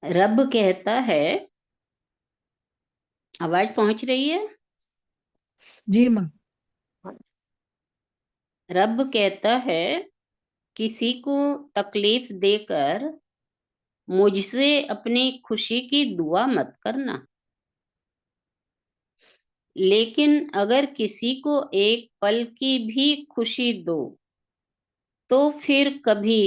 रब कहता है, आवाज पहुंच रही है? जी माँ। रब कहता है, किसी को तकलीफ देकर मुझसे अपनी खुशी की दुआ मत करना। लेकिन अगर किसी को एक पल की भी खुशी दो तो फिर कभी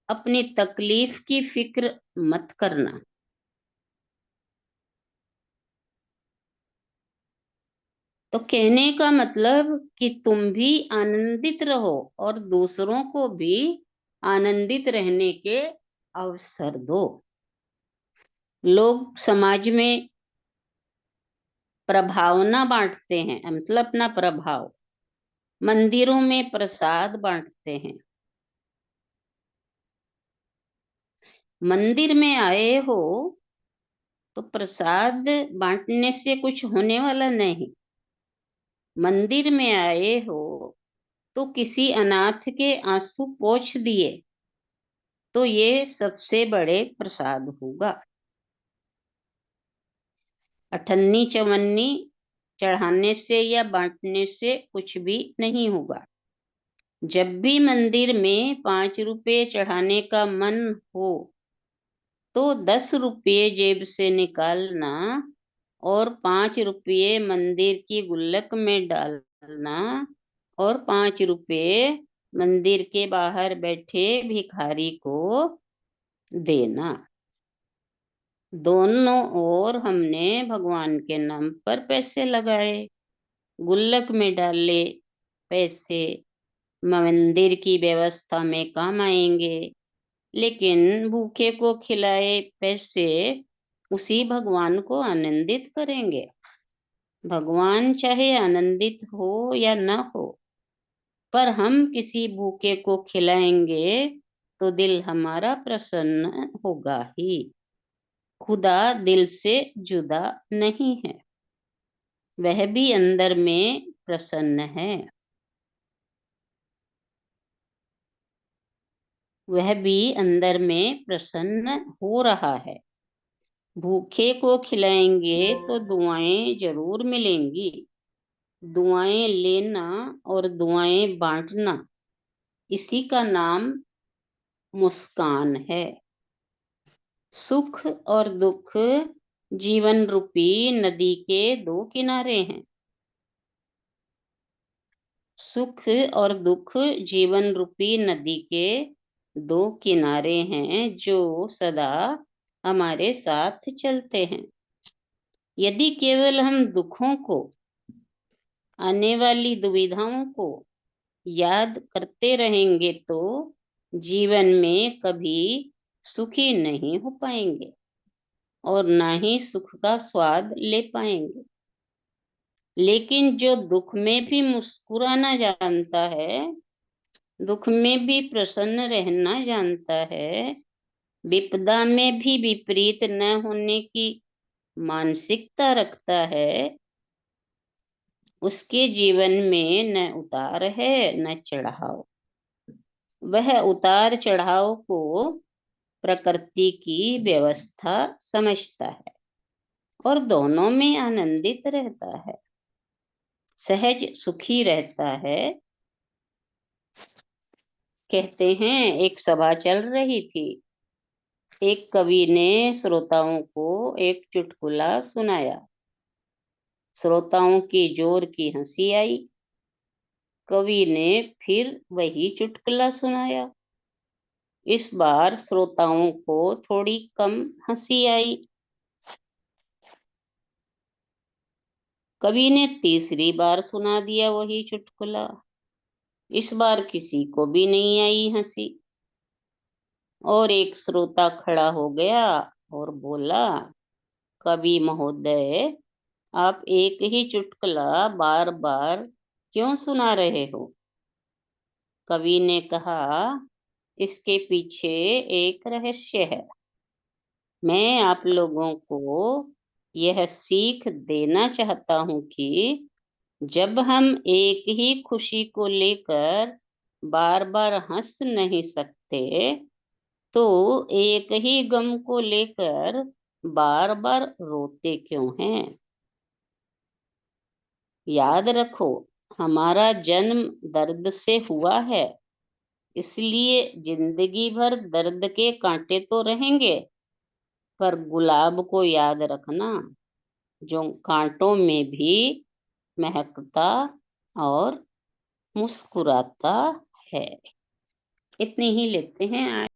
अपनी तकलीफ की फिक्र मत करना। तो कहने का मतलब कि तुम भी आनंदित रहो और दूसरों को भी आनंदित रहने के अवसर दो। लोग समाज में प्रभावना बांटते हैं, मतलब अपना प्रभाव। मंदिरों में प्रसाद बांटते हैं। मंदिर में आए हो तो प्रसाद बांटने से कुछ होने वाला नहीं। मंदिर में आए हो तो किसी अनाथ के आंसू पोंछ दिए तो ये सबसे बड़े प्रसाद होगा। अठन्नी चवन्नी चढ़ाने से या बांटने से कुछ भी नहीं होगा। जब भी मंदिर में 5 रुपए चढ़ाने का मन हो तो 10 रुपये जेब से निकालना और 5 रुपये मंदिर की गुल्लक में डालना और 5 रुपये मंदिर के बाहर बैठे भिखारी को देना। दोनों ओर हमने भगवान के नाम पर पैसे लगाए, गुल्लक में डाले पैसे मंदिर की व्यवस्था में काम आएंगे। लेकिन भूखे को खिलाए पैसे उसी भगवान को आनंदित करेंगे। भगवान चाहे आनंदित हो या न हो, पर हम किसी भूखे को खिलाएंगे तो दिल हमारा प्रसन्न होगा ही। खुदा दिल से जुदा नहीं है, वह भी अंदर में प्रसन्न है। वह भी अंदर में प्रसन्न हो रहा है। भूखे को खिलाएंगे तो दुआएं जरूर मिलेंगी। दुआएं लेना और दुआएं बांटना, इसी का नाम मुस्कान है। सुख और दुख जीवन रूपी नदी के दो किनारे हैं। सुख और दुख जीवन रूपी नदी के दो किनारे हैं जो सदा हमारे साथ चलते हैं। यदि केवल हम दुखों को, आने वाली दुविधाओं को याद करते रहेंगे तो जीवन में कभी सुखी नहीं हो पाएंगे और ना ही सुख का स्वाद ले पाएंगे। लेकिन जो दुख में भी मुस्कुराना जानता है, दुख में भी प्रसन्न रहना जानता है, विपदा में भी विपरीत न होने की मानसिकता रखता है, उसके जीवन में न उतार है न चढ़ाव। वह उतार चढ़ाव को प्रकृति की व्यवस्था समझता है और दोनों में आनंदित रहता है, सहज सुखी रहता है। कहते हैं, एक सभा चल रही थी। एक कवि ने श्रोताओं को एक चुटकुला सुनाया। श्रोताओं की जोर की हंसी आई। कवि ने फिर वही चुटकुला सुनाया। इस बार श्रोताओं को थोड़ी कम हंसी आई। कवि ने तीसरी बार सुना दिया वही चुटकुला। इस बार किसी को भी नहीं आई हंसी। और एक श्रोता खड़ा हो गया और बोला, कवि महोदय, आप एक ही चुटकुला बार बार क्यों सुना रहे हो? कवि ने कहा, इसके पीछे एक रहस्य है। मैं आप लोगों को यह सीख देना चाहता हूं कि जब हम एक ही खुशी को लेकर बार बार हंस नहीं सकते, तो एक ही गम को लेकर बार बार रोते क्यों हैं? याद रखो, हमारा जन्म दर्द से हुआ है, इसलिए जिंदगी भर दर्द के कांटे तो रहेंगे। पर गुलाब को याद रखना, जो कांटों में भी महकता और मुस्कुराता है। इतने ही लेते हैं आज।